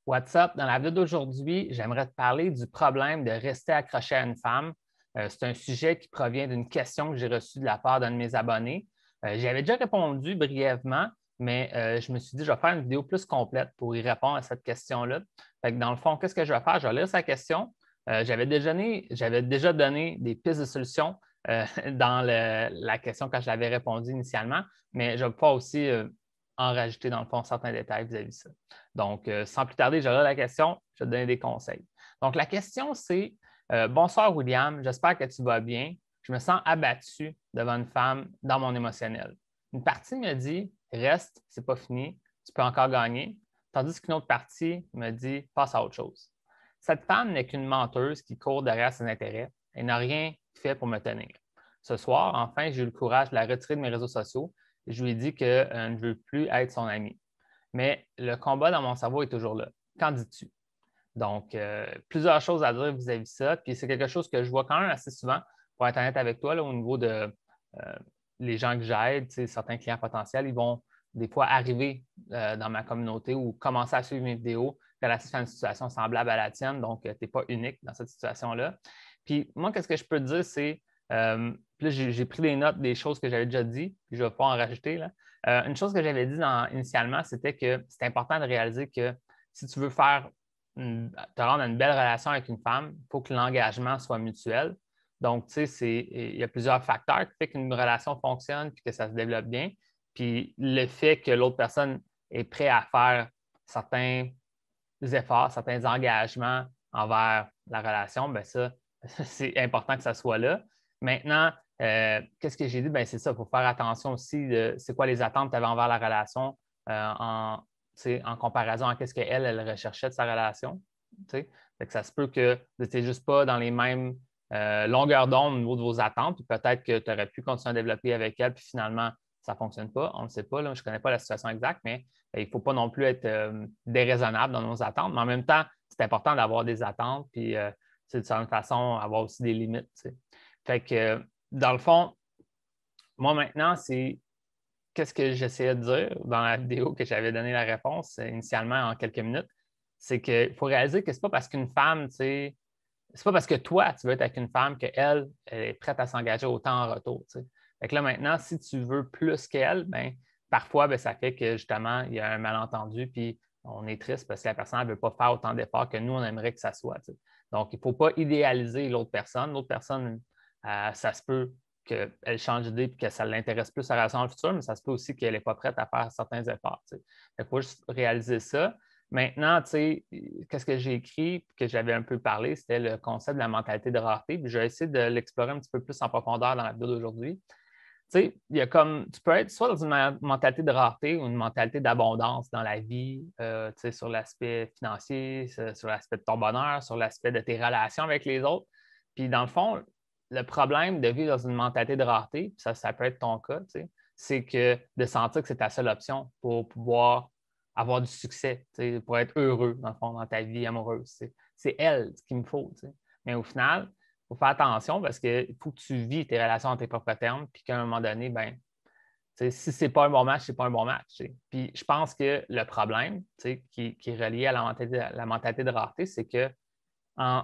What's up? Dans la vidéo d'aujourd'hui, j'aimerais te parler du problème de rester accroché à une femme. C'est un sujet qui provient d'une question que j'ai reçue de la part d'un de mes abonnés. J'y avais déjà répondu brièvement, mais je me suis dit, je vais faire une vidéo plus complète pour y répondre à cette question-là. Fait que dans le fond, qu'est-ce que je vais faire? Je vais lire sa question. J'avais déjà donné des pistes de solutions dans la question quand je l'avais répondu initialement, mais je vais pouvoir aussi en rajouter dans le fond certains détails vis-à-vis de ça. Donc, sans plus tarder, je regarde la question, je vais te donner des conseils. Donc, la question, c'est bonsoir William, j'espère que tu vas bien. Je me sens abattu devant une femme dans mon émotionnel. Une partie me dit reste, c'est pas fini, tu peux encore gagner, tandis qu'une autre partie me dit passe à autre chose. Cette femme n'est qu'une menteuse qui court derrière ses intérêts et n'a rien fait pour me tenir. Ce soir, enfin, j'ai eu le courage de la retirer de mes réseaux sociaux et je lui ai dit que je ne veux plus être son amie. Mais le combat dans mon cerveau est toujours là. Qu'en dis-tu? Donc, plusieurs choses à dire vis-à-vis de ça. Puis c'est quelque chose que je vois quand même assez souvent, pour être honnête avec toi, là, au niveau de les gens que j'aide, certains clients potentiels, ils vont des fois arriver dans ma communauté ou commencer à suivre mes vidéos relatifs à une situation semblable à la tienne. Donc, tu n'es pas unique dans cette situation-là. Puis moi, qu'est-ce que je peux te dire, c'est, puis là, j'ai pris des notes des choses que j'avais déjà dit, puis je ne vais pas en rajouter, là. Une chose que j'avais dit initialement, c'était que c'est important de réaliser que si tu veux te rendre à une belle relation avec une femme, il faut que l'engagement soit mutuel. Donc, tu sais, il y a plusieurs facteurs qui font qu'une relation fonctionne et que ça se développe bien. Puis le fait que l'autre personne est prête à faire certains efforts, certains engagements envers la relation, bien ça, c'est important que ça soit là. Maintenant, qu'est-ce que j'ai dit? Bien, c'est ça, il faut faire attention aussi de c'est quoi les attentes que tu avais envers la relation en comparaison à ce qu'elle, elle recherchait de sa relation. Fait que ça se peut que tu n'étais juste pas dans les mêmes longueurs d'onde au niveau de vos attentes, puis peut-être que tu aurais pu continuer à développer avec elle, puis finalement, ça ne fonctionne pas. On ne sait pas, là, je ne connais pas la situation exacte, mais il ne faut pas non plus être déraisonnable dans nos attentes. Mais en même temps, c'est important d'avoir des attentes, puis de certaine façon, avoir aussi des limites. T'sais. Fait que, dans le fond, moi maintenant, c'est qu'est-ce que j'essayais de dire dans la vidéo que j'avais donné la réponse initialement en quelques minutes, c'est qu'il faut réaliser que ce n'est pas parce qu'une femme, c'est pas parce que toi, tu veux être avec une femme qu'elle elle est prête à s'engager autant en retour. T'sais. Fait que là, maintenant, si tu veux plus qu'elle, ben, parfois, ben, ça fait que justement, il y a un malentendu, puis on est triste parce que la personne ne veut pas faire autant d'efforts que nous, on aimerait que ça soit. T'sais. Donc, il ne faut pas idéaliser l'autre personne. L'autre personne, ça se peut qu'elle change d'idée et que ça l'intéresse plus sa relation dans le futur, mais ça se peut aussi qu'elle n'est pas prête à faire certains efforts. Il faut juste réaliser ça. Maintenant, tu sais, qu'est-ce que j'ai écrit que j'avais un peu parlé, c'était le concept de la mentalité de rareté. Puis je vais essayer de l'explorer un petit peu plus en profondeur dans la vidéo d'aujourd'hui. Tu sais, il y a comme, tu peux être soit dans une mentalité de rareté ou une mentalité d'abondance dans la vie, tu sais, sur l'aspect financier, sur l'aspect de ton bonheur, sur l'aspect de tes relations avec les autres. Puis dans le fond, le problème de vivre dans une mentalité de rareté, puis ça peut être ton cas, tu sais, c'est que de sentir que c'est ta seule option pour pouvoir avoir du succès, pour être heureux, dans le fond, dans ta vie amoureuse. C'est elle ce qu'il me faut. Mais au final, il faut faire attention parce qu'il faut que tu vis tes relations en tes propres termes, puis qu'à un moment donné, ben, si ce n'est pas un bon match, ce n'est pas un bon match. Puis je pense que le problème qui est relié à la mentalité de rareté, c'est qu'en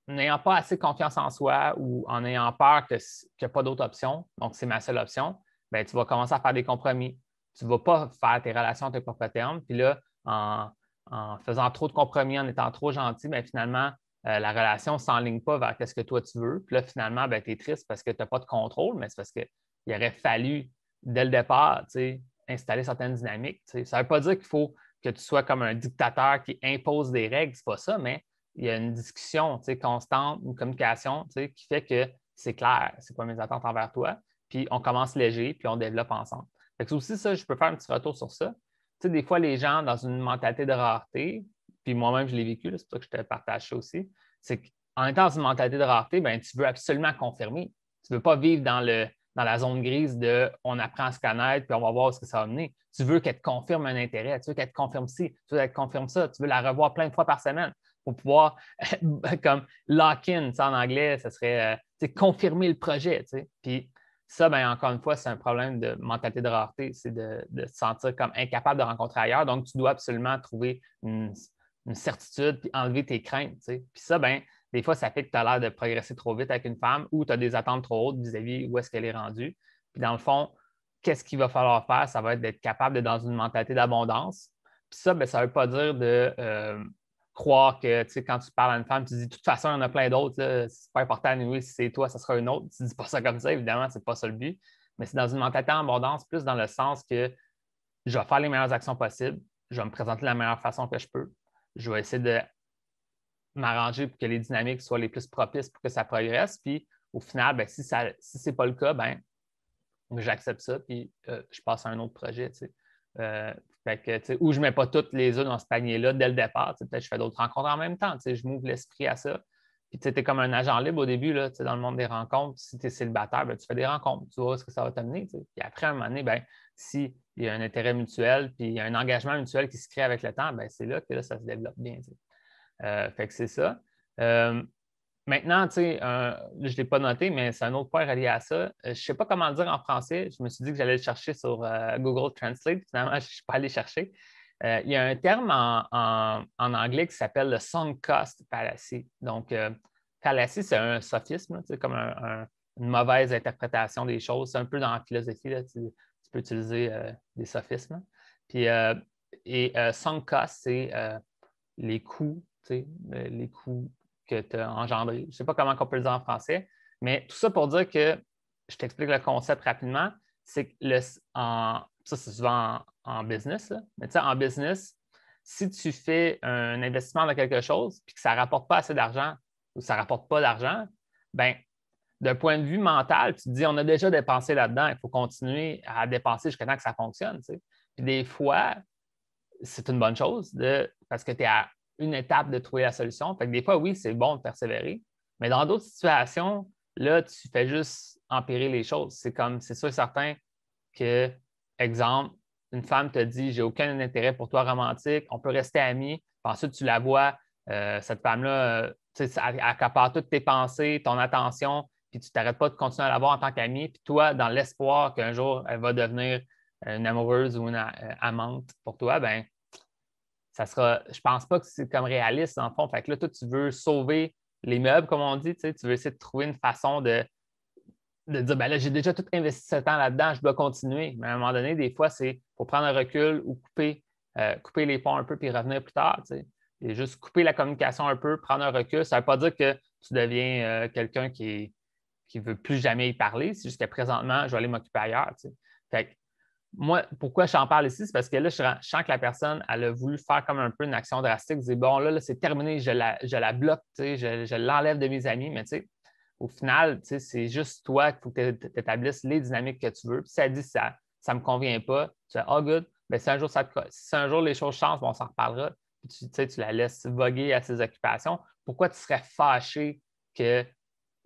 n'ayant pas assez confiance en soi ou en ayant peur qu'il n'y a pas d'autre option, donc c'est ma seule option, ben, tu vas commencer à faire des compromis. Tu ne vas pas faire tes relations à tes propres termes. Puis là, en faisant trop de compromis, en étant trop gentil, ben, finalement, la relation ne s'enligne pas vers ce que toi tu veux. Puis là, finalement, ben, tu es triste parce que tu n'as pas de contrôle, mais c'est parce qu'il aurait fallu, dès le départ, installer certaines dynamiques. Ça ne veut pas dire qu'il faut que tu sois comme un dictateur qui impose des règles, c'est pas ça, mais il y a une discussion constante, une communication qui fait que c'est clair, c'est quoi mes attentes envers toi, puis on commence léger, puis on développe ensemble. Fait que aussi, ça, je peux faire un petit retour sur ça. Des fois, les gens, dans une mentalité de rareté, puis moi-même, je l'ai vécu, c'est pour ça que je te partage ça aussi, c'est qu'en étant dans une mentalité de rareté, ben, tu veux absolument confirmer. Tu ne veux pas vivre dans la zone grise de on apprend à se connaître, puis on va voir ce que ça va mener. Tu veux qu'elle te confirme un intérêt, tu veux qu'elle te confirme ci, tu veux qu'elle te confirme ça, tu veux la revoir plein de fois par semaine pour pouvoir comme lock-in, en anglais, ça serait confirmer le projet. Puis ça, bien, encore une fois, c'est un problème de mentalité de rareté, c'est de se sentir comme incapable de rencontrer ailleurs. Donc, tu dois absolument trouver une certitude, puis enlever tes craintes. Tu sais. Puis ça, ben, des fois, ça fait que tu as l'air de progresser trop vite avec une femme ou tu as des attentes trop hautes vis-à-vis où est-ce qu'elle est rendue. Puis dans le fond, qu'est-ce qu'il va falloir faire? Ça va être d'être capable d'être dans une mentalité d'abondance. Puis ça, ben, ça ne veut pas dire de croire que quand tu parles à une femme, tu dis de toute façon, il y en a plein d'autres. C'est pas important, oui, si c'est toi, ça sera une autre. Tu ne dis pas ça comme ça, évidemment, ce n'est pas ça le but. Mais c'est dans une mentalité d'abondance, plus dans le sens que je vais faire les meilleures actions possibles, je vais me présenter de la meilleure façon que je peux. Je vais essayer de m'arranger pour que les dynamiques soient les plus propices pour que ça progresse. Puis au final, ben, si ce n'est pas le cas, ben, j'accepte ça, puis je passe à un autre projet. Ou je ne mets pas toutes les œufs dans ce panier-là dès le départ. Peut-être que je fais d'autres rencontres en même temps. Je m'ouvre l'esprit à ça. Puis tu es comme un agent libre au début, là, dans le monde des rencontres. Si tu es célibataire, ben, tu fais des rencontres. Tu vois ce que ça va t'amener. Puis après, un moment donné, ben, s'il y a un intérêt mutuel, puis il y a un engagement mutuel qui se crée avec le temps, ben, c'est là que là, ça se développe bien. Fait que c'est ça. Maintenant, je ne l'ai pas noté, mais c'est un autre point relié à ça. Je ne sais pas comment le dire en français. Je me suis dit que j'allais le chercher sur Google Translate. Finalement, je ne suis pas allé chercher. Il y a un terme en anglais qui s'appelle le sunk cost fallacy. Donc, fallacy, c'est un sophisme, comme une mauvaise interprétation des choses. C'est un peu dans la philosophie. Là, tu peux utiliser des sophismes. Puis, sunk cost, c'est les coûts, les coûts que tu as engendrés. Je ne sais pas comment on peut le dire en français, mais tout ça pour dire que, je t'explique le concept rapidement, c'est que ça, c'est souvent en business, là. Mais en business, si tu fais un investissement dans quelque chose et que ça ne rapporte pas assez d'argent ou ça ne rapporte pas d'argent, bien, d'un point de vue mental, tu te dis, on a déjà dépensé là-dedans, il faut continuer à dépenser jusqu'à temps que ça fonctionne. Puis des fois, c'est une bonne chose parce que tu es à une étape de trouver la solution. Fait que des fois, oui, c'est bon de persévérer, mais dans d'autres situations, là, tu fais juste empirer les choses. C'est sûr et certain que, exemple, une femme te dit, j'ai aucun intérêt pour toi romantique, on peut rester amis, puis ensuite tu la vois, cette femme-là, elle accapare toutes tes pensées, ton attention, puis tu t'arrêtes pas de continuer à la voir en tant qu'amie, puis toi, dans l'espoir qu'un jour, elle va devenir une amoureuse ou une amante pour toi, ben ça sera, je pense pas que c'est comme réaliste, en fond. Fait que là, toi, tu veux sauver les meubles, comme on dit, tu veux essayer de trouver une façon de dire, ben là, j'ai déjà tout investi ce temps là-dedans, je dois continuer. Mais à un moment donné, des fois, c'est pour prendre un recul ou couper les ponts un peu puis revenir plus tard. Et juste couper la communication un peu, prendre un recul. Ça ne veut pas dire que tu deviens quelqu'un qui ne veut plus jamais y parler. C'est juste que présentement, je vais aller m'occuper ailleurs. Fait que, moi, pourquoi je t'en parle ici, c'est parce que là, je sens que la personne, elle a voulu faire comme un peu une action drastique, dire bon, là c'est terminé, je la bloque, je l'enlève de mes amis, mais au final, c'est juste toi qu'il faut que tu établisses les dynamiques que tu veux. Puis si elle dit ça ne me convient pas, tu dis oh good, bien, si un jour les choses changent, on s'en reparlera. Puis tu la laisses voguer à ses occupations. Pourquoi tu serais fâché que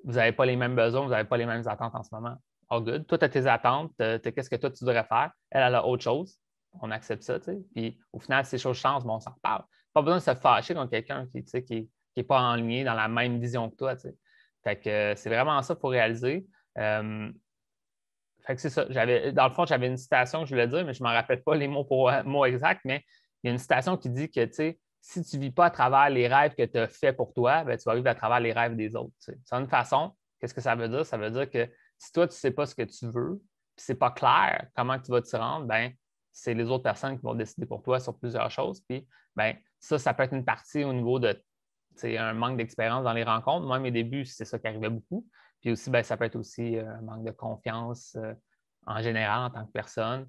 vous n'avez pas les mêmes besoins, vous n'avez pas les mêmes attentes en ce moment? All good. Toi, tu as tes attentes, qu'est-ce que toi, tu devrais faire. Elle a autre chose. On accepte ça, tu sais. Puis au final, si les choses changent, bon, on s'en reparle. Pas besoin de se fâcher contre quelqu'un qui n'est pas en ligne dans la même vision que toi, tu sais. Fait que c'est vraiment ça qu'il faut réaliser. Fait que c'est ça. Dans le fond, j'avais une citation que je voulais dire, mais je ne me rappelle pas les mots pour mots exacts, mais il y a une citation qui dit que, tu sais, si tu ne vis pas à travers les rêves que tu as faits pour toi, ben, tu vas vivre à travers les rêves des autres. C'est une façon. Qu'est-ce que ça veut dire? Ça veut dire que si toi, tu ne sais pas ce que tu veux, puis ce n'est pas clair comment tu vas t'y rendre, ben, c'est les autres personnes qui vont décider pour toi sur plusieurs choses. Puis, ben, ça peut être une partie au niveau de un manque d'expérience dans les rencontres. Moi, à mes débuts, c'est ça qui arrivait beaucoup. Puis aussi, ben, ça peut être aussi un manque de confiance en général en tant que personne.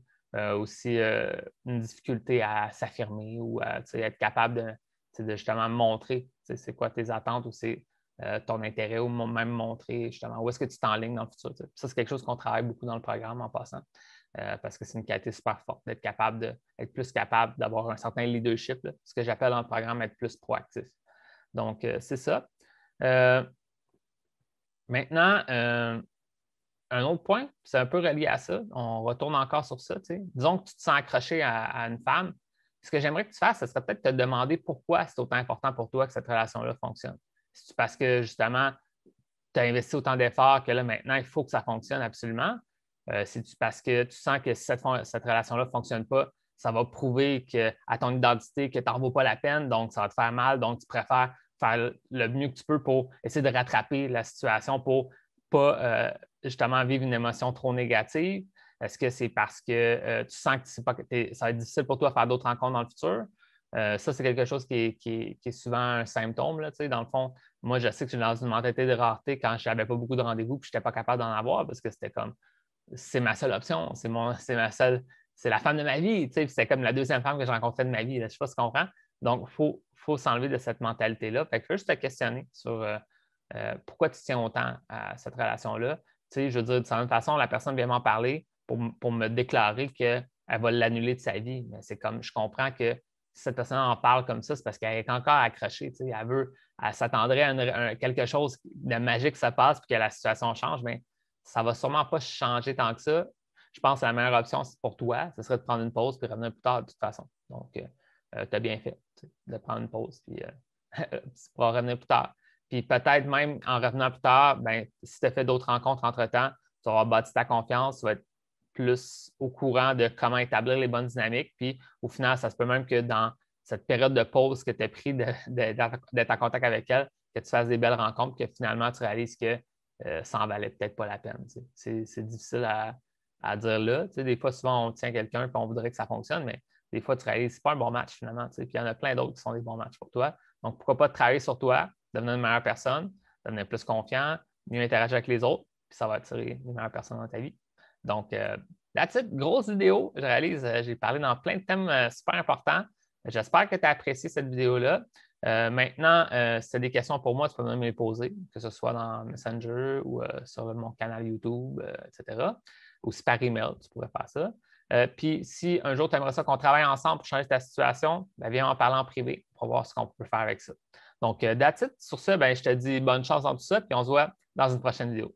Aussi une difficulté à s'affirmer ou à être capable de justement montrer c'est quoi tes attentes ou c'est ton intérêt ou même montrer justement où est-ce que tu t'enlignes dans le futur. T'sais. Ça, c'est quelque chose qu'on travaille beaucoup dans le programme en passant parce que c'est une qualité super forte d'être plus capable d'avoir un certain leadership, là, ce que j'appelle dans le programme être plus proactif. Donc, c'est ça. Maintenant, un autre point, c'est un peu relié à ça. On retourne encore sur ça. Disons que tu te sens accroché à une femme. Ce que j'aimerais que tu fasses, ce serait peut-être te demander pourquoi c'est autant important pour toi que cette relation-là fonctionne. C'est parce que justement, tu as investi autant d'efforts que là, maintenant, il faut que ça fonctionne absolument. C'est parce que tu sens que si cette relation-là ne fonctionne pas, ça va prouver à ton identité que tu n'en vaux pas la peine, donc ça va te faire mal, donc tu préfères faire le mieux que tu peux pour essayer de rattraper la situation pour ne pas justement vivre une émotion trop négative? Est-ce que c'est parce que tu sens que ça va être difficile pour toi de faire d'autres rencontres dans le futur? Ça, c'est quelque chose qui est souvent un symptôme. Là, dans le fond, moi, je sais que je suis dans une mentalité de rareté quand je n'avais pas beaucoup de rendez-vous et je n'étais pas capable d'en avoir parce que c'était comme c'est ma seule option, c'est la femme de ma vie. C'était comme la deuxième femme que je rencontrais de ma vie. Là, je ne sais pas si tu comprends. Donc, il faut s'enlever de cette mentalité-là. Fait que je veux juste te questionner sur pourquoi tu tiens autant à cette relation-là. Je veux dire, de certaine façon, la personne vient m'en parler pour me déclarer qu'elle va l'annuler de sa vie. Mais c'est comme, je comprends que si cette personne en parle comme ça, c'est parce qu'elle est encore accrochée. Elle s'attendrait à quelque chose de magique se passe puis que la situation change, mais ça ne va sûrement pas changer tant que ça. Je pense que la meilleure option pour toi, ce serait de prendre une pause puis revenir plus tard de toute façon. Donc, tu as bien fait de prendre une pause puis tu pourras revenir plus tard. Puis peut-être même en revenant plus tard, ben, si tu as fait d'autres rencontres entre-temps, tu auras bâti ta confiance, tu vas être plus au courant de comment établir les bonnes dynamiques. Puis au final, ça se peut même que dans cette période de pause que tu as pris d'être en contact avec elle, que tu fasses des belles rencontres, que finalement tu réalises que ça en valait peut-être pas la peine. C'est difficile à dire là. Des fois, souvent, on tient quelqu'un et on voudrait que ça fonctionne, mais des fois, tu réalises que ce n'est pas un bon match finalement. Puis il y en a plein d'autres qui sont des bons matchs pour toi. Donc, pourquoi pas travailler sur toi, devenir une meilleure personne, devenir plus confiant, mieux interagir avec les autres, puis ça va attirer les meilleures personnes dans ta vie. Donc, that's it. Grosse vidéo. Je réalise, j'ai parlé dans plein de thèmes super importants. J'espère que tu as apprécié cette vidéo-là. Maintenant, si tu as des questions pour moi, tu peux même me les poser, que ce soit dans Messenger ou sur mon canal YouTube, etc. Ou si par email, tu pourrais faire ça. Puis, si un jour tu aimerais ça qu'on travaille ensemble pour changer ta situation, ben, viens en parler en privé pour voir ce qu'on peut faire avec ça. Donc, that's it. Sur ça, ben, je te dis bonne chance dans tout ça, puis on se voit dans une prochaine vidéo.